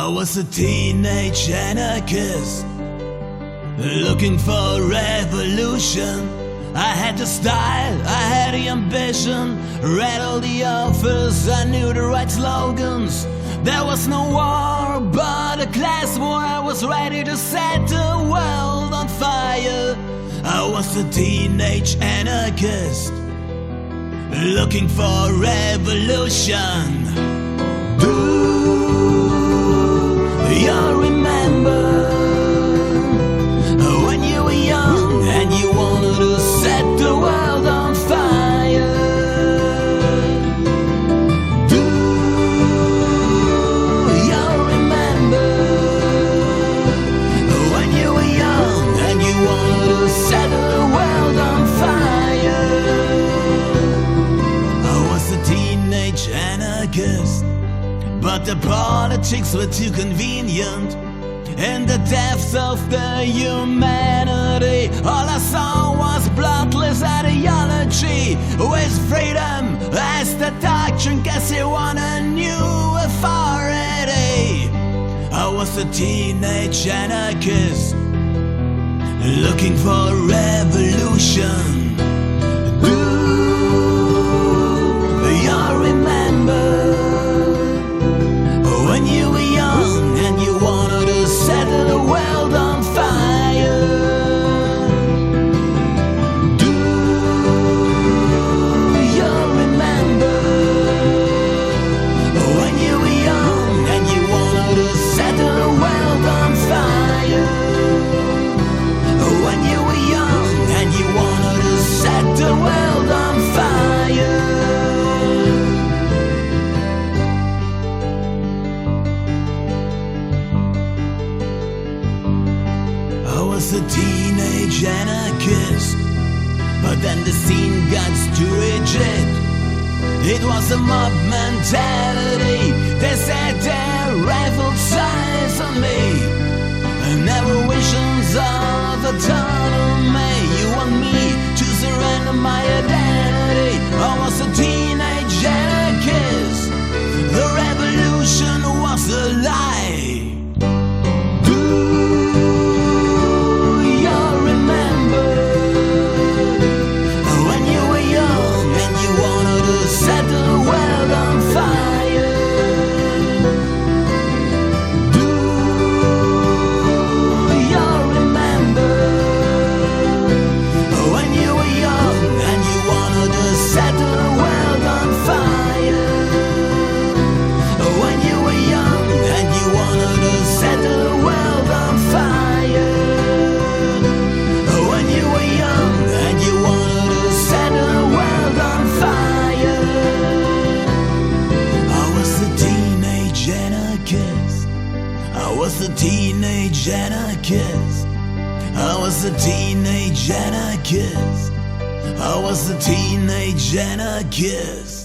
I was a teenage anarchist, looking for revolution. I had the style, I had the ambition, read all the authors, I knew the right slogans. There was no war, but a class war. I was ready to set the world on fire. I was a teenage anarchist, looking for revolution. Do you remember when you were young and you wanted to set the world on fire? Do you remember when you were young and you wanted to set the world on fire? I was a teenage anarchist, but the politics were too convenient. In the depths of the humanity, all I saw was bloodless ideology, with freedom as the doctrine, guess you want a new authority. I was a teenage anarchist, looking for revolution. Do you remember when you were young and you wanted to set the world on fire? Do you remember when you were young and you wanted to set the world on fire? When you were young and you wanted to set the world on fire. I was a teenage anarchist, but then the scene got too rigid. It was a mob mentality. They set their rifle sights on me, and never visions of autonomy. You want me to surrender my identity? I was a teenage anarchist. The revolution was a lie. Set the world on fire. Do you remember when you were young and you wanted to set the world on fire? When you were young and you wanted to set the world on fire. When you were young and you wanted to set the world on fire. I was a teenage anarchist. I was a teenage anarchist. I was a teenage anarchist.